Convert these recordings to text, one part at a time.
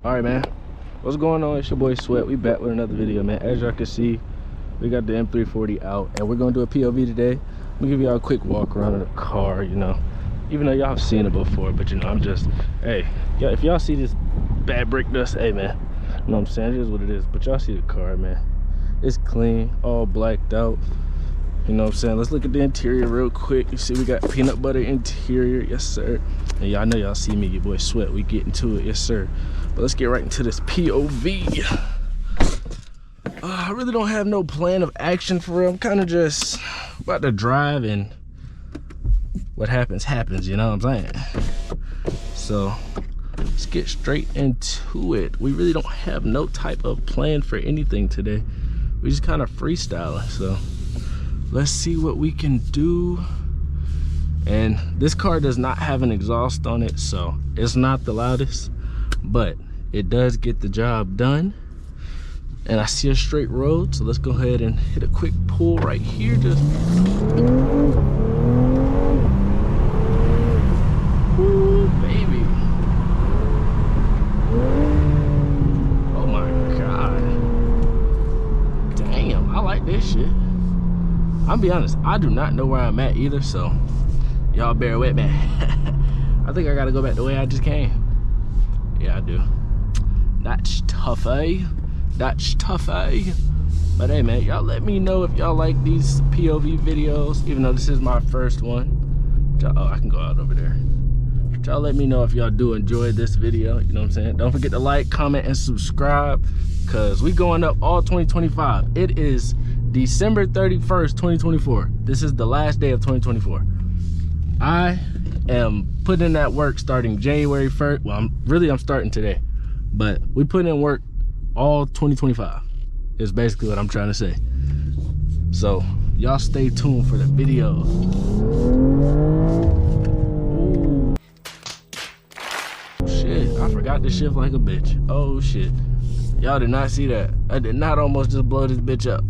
All right, man, what's going on? It's your boy Sweat. We back with another video, man. As y'all can see, we got the M340 out and we're gonna do a POV today. I'm gonna give y'all a quick walk around in the car, you know, even though y'all have seen it before, but you know, I'm just, hey, yeah, if y'all see this bad brick dust, hey man, you know what I'm saying, it is what it is. But y'all see the car, man, it's clean, all blacked out, you know what I'm saying. Let's look at the interior real quick. You see we got peanut butter interior, yes sir. And y'all know, y'all see me, your boy Sweat, we get into it, yes sir. But let's get right into this POV. I really don't have no plan of action for real. I'm kind of just about to drive and what happens happens, you know what I'm saying. So let's get straight into it. We really don't have no type of plan for anything today. We just kind of freestyling, so let's see what we can do. And this car does not have an exhaust on it, so it's not the loudest, but it does get the job done. And I see a straight road, so let's go ahead and hit a quick pull right here. Just ooh, baby. Oh my god, damn, I like this shit. I'll be honest, I do not know where I'm at either, so y'all bear with me. I think I gotta go back the way I just came. Yeah, I do. That's tough, eh? That's tough, eh? But hey, man, y'all let me know if y'all like these POV videos, even though this is my first one. Oh, I can go out over there. Y'all let me know if y'all do enjoy this video, you know what I'm saying? Don't forget to like, comment, and subscribe, because we going up all 2025. It is December 31st, 2024. This is the last day of 2024. I am putting in that work starting January 1st. Well, I'm starting today, but we put in work all 2025 is basically what I'm trying to say. So y'all stay tuned for the video. Ooh. Shit, I forgot to shift like a bitch. Oh shit, y'all did not see that. I did not almost just blow this bitch up.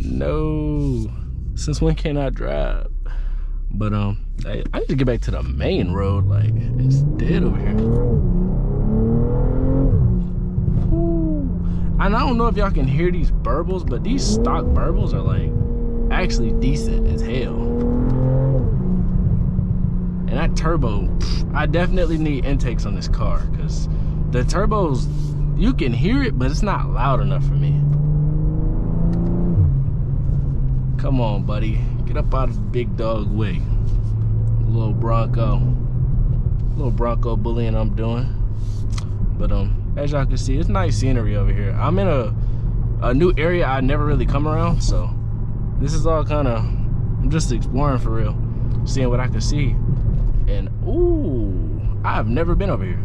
No, since when can I drive? But I need to get back to the main road. Like, it's dead over here. And I don't know if y'all can hear these burbles, but these stock burbles are like actually decent as hell. And that turbo, I definitely need intakes on this car, because the turbos, you can hear it, but it's not loud enough for me. Come on, buddy, get up out of the big dog way. Little Bronco bullying I'm doing. But as y'all can see, it's nice scenery over here. I'm in a new area I never really come around, so this is all kind of, I'm just exploring for real, seeing what I can see. And ooh, I've never been over here.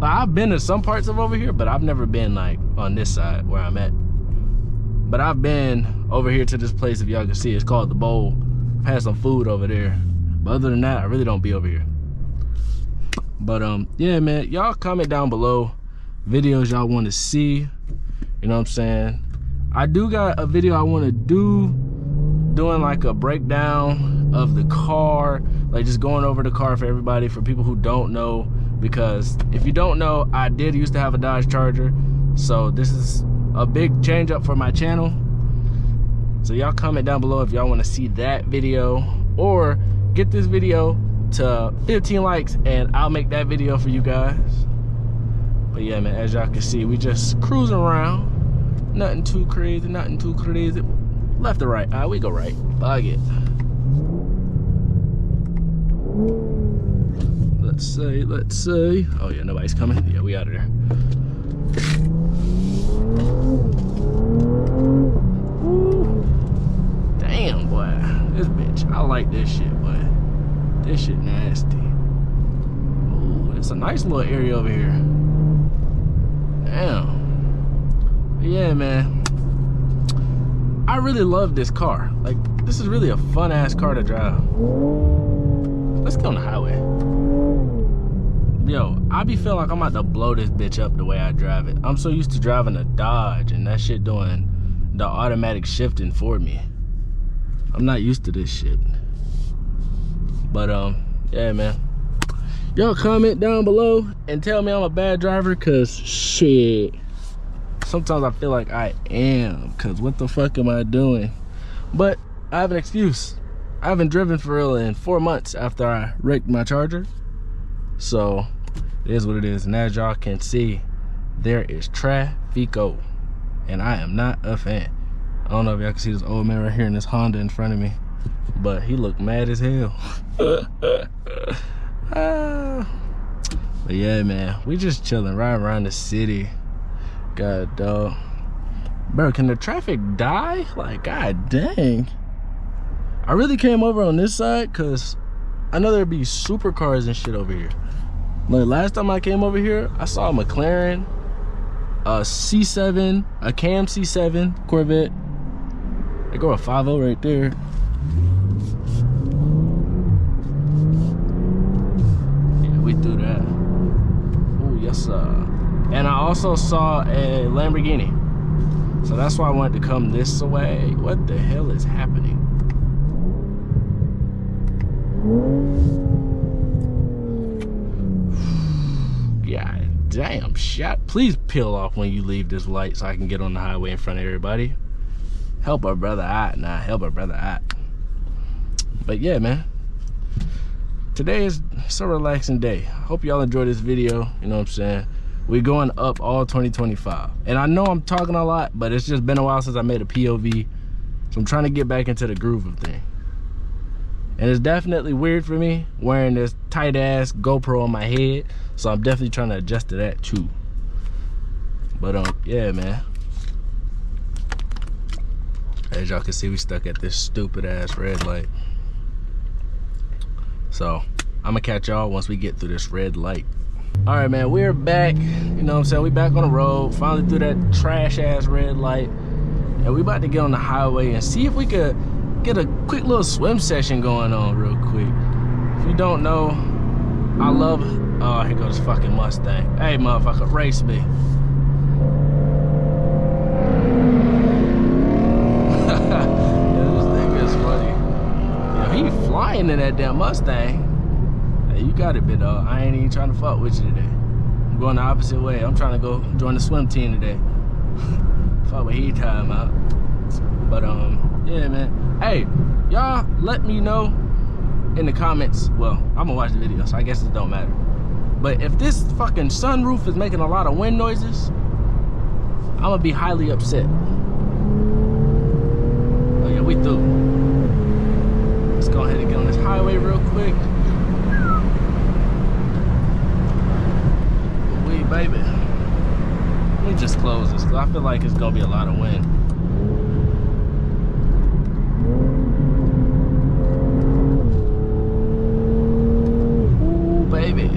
I've been to some parts of over here, but I've never been like on this side where I'm at. But I've been over here to this place, if y'all can see, it's called The Bowl. I've had some food over there, but other than that, I really don't be over here. But yeah, man, y'all comment down below videos y'all want to see, you know what I'm saying. I do got a video I want to do, doing like a breakdown of the car, like just going over the car for everybody, for people who don't know. Because if you don't know, I did used to have a Dodge Charger, so this is a big change up for my channel. So y'all comment down below if y'all want to see that video, or get this video to 15 likes and I'll make that video for you guys. But yeah, man, as y'all can see, we just cruising around, nothing too crazy, nothing too crazy. Left or right? We go right. Bug it. Let's say oh yeah, nobody's coming. Yeah, we out of there. Ooh. Damn, boy, this bitch, I like this shit, boy. This shit nasty. Ooh, it's a nice little area over here. Damn. But yeah, man, I really love this car. Like, this is really a fun ass car to drive. Let's get on the highway. Yo, I be feeling like I'm about to blow this bitch up the way I drive it. I'm so used to driving a Dodge and that shit doing the automatic shifting for me. I'm not used to this shit. But yeah, man, Y'all comment down below and tell me I'm a bad driver, cause shit, sometimes I feel like I am, cause what the fuck am I doing? But I have an excuse. I haven't driven for real in 4 months after I wrecked my Charger. So it is what it is. And as y'all can see, there is traffico, and I am not a fan. I don't know if y'all can see this old man right here in this Honda in front of me, but he looked mad as hell. But yeah, man, we just chilling right around the city. God dog, bro, can the traffic die? Like, god dang. I really came over on this side because I know there'd be supercars and shit over here. Like last time I came over here, I saw a McLaren, a C7, a Cam C7 Corvette. They go a 5.0 right there. Yeah, we threw that. Oh yes sir. And I also saw a Lamborghini. So that's why I wanted to come this way. What the hell is happening? God damn, shot. Please peel off when you leave this light so I can get on the highway in front of everybody. Help our brother out. Nah, help our brother out. But yeah, man, today is a relaxing day. I hope y'all enjoy this video. You know what I'm saying? We're going up all 2025. And I know I'm talking a lot, but it's just been a while since I made a POV. So I'm trying to get back into the groove of things. And it's definitely weird for me wearing this tight ass GoPro on my head. So I'm definitely trying to adjust to that too. But yeah, man. As y'all can see, we stuck at this stupid ass red light. So I'm gonna catch y'all once we get through this red light. All right, man, we're back. You know what I'm saying? We back on the road, finally through that trash ass red light. And we about to get on the highway and see if we could get a quick little swim session going on real quick. If you don't know, I love, oh, here goes this fucking Mustang. Hey, motherfucker, race me. This thing is funny. Yo, he flying in that damn Mustang. Hey, you got it, big dog. I ain't even trying to fuck with you today. I'm going the opposite way. I'm trying to go join the swim team today. Fuck what he talking about. But yeah, man. Hey, y'all let me know in the comments. Well, I'm gonna watch the video, so I guess it don't matter. But if this fucking sunroof is making a lot of wind noises, I'm gonna be highly upset. Oh yeah, we through. Let's go ahead and get on this highway real quick. Wait, baby. Let me just close this, because I feel like it's gonna be a lot of wind. Baby.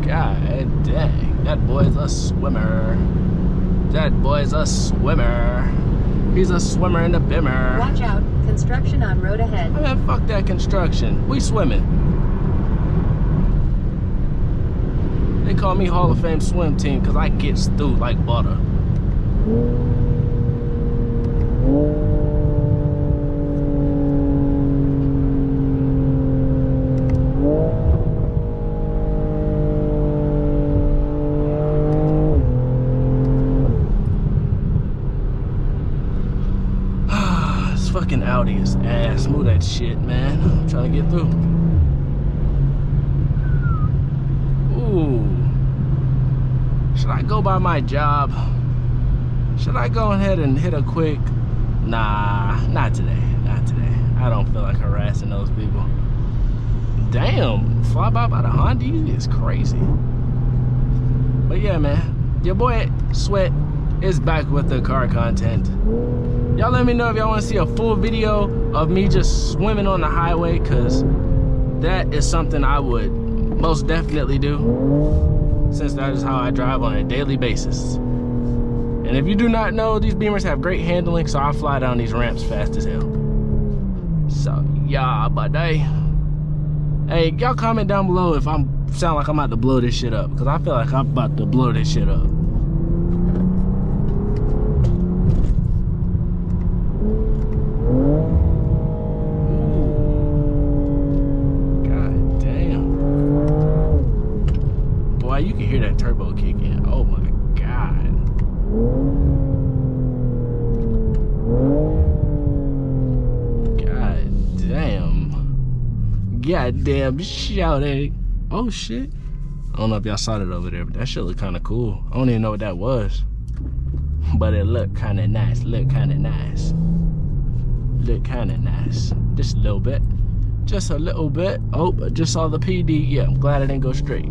God dang, that boy's a swimmer. That boy's a swimmer. He's a swimmer in the bimmer. Watch out, construction on road ahead. Man, fuck that construction. We swimming. They call me Hall of Fame swim team because I get through like butter. Fucking Audi is ass. Move that shit, man. I'm trying to get through. Ooh. Should I go by my job? Should I go ahead and hit a quick? Nah, not today. Not today. I don't feel like harassing those people. Damn, fly by the Honda is crazy. But yeah, man, your boy Sweat is back with the car content. Y'all let me know if y'all want to see a full video of me just swimming on the highway, because that is something I would most definitely do, since that is how I drive on a daily basis. And if you do not know, these Beamers have great handling, so I fly down these ramps fast as hell. So yeah, buddy. Hey, y'all comment down below if I sound like I'm about to blow this shit up, because I feel like I'm about to blow this shit up. hear that turbo kick in. Oh my God. God damn. Goddamn shouting. Oh shit. I don't know if y'all saw that over there, but that shit look kind of cool. I don't even know what that was. But it looked kind of nice. Look kind of nice. Look kind of nice. Just a little bit. Just a little bit. Oh, but just saw the PD. Yeah, I'm glad I didn't go straight.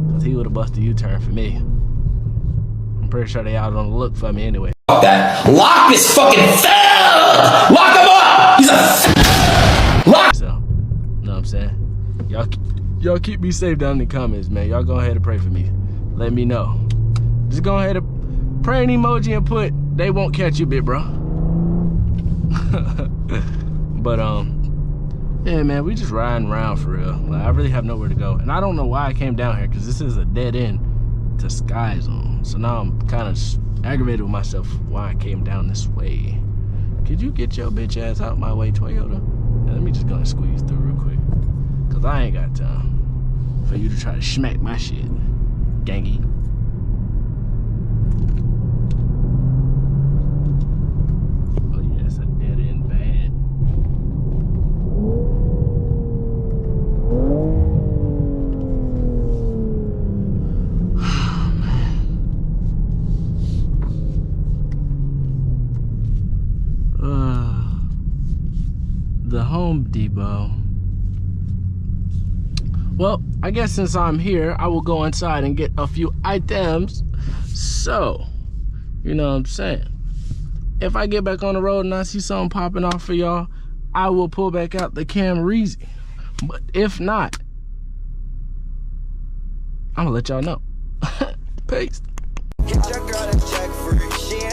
Because he would have busted a U-turn for me. I'm pretty sure they out on the look for me anyway. Fuck that. Lock this fucking fell! Lock him up! He's a lock! So, you know what I'm saying? Y'all keep me safe down in the comments, man. Y'all go ahead and pray for me. Let me know. Just go ahead and pray an emoji and put, they won't catch you, bit bro. But, yeah, man, we just riding around for real. Like, I really have nowhere to go. And I don't know why I came down here, because this is a dead end to Sky Zone. So now I'm kind of aggravated with myself why I came down this way. Could you get your bitch ass out my way, Toyota? Yeah, let me just go and squeeze through real quick. Because I ain't got time for you to try to smack my shit, gangy. Oh yeah, it's a dead end bad. Oh man. The Home Depot. Well, I guess since I'm here, I will go inside and get a few items. So, you know what I'm saying? If I get back on the road and I see something popping off for y'all, I will pull back out the Camry. But if not, I'm gonna let y'all know. Peace. Get your girl a check free. She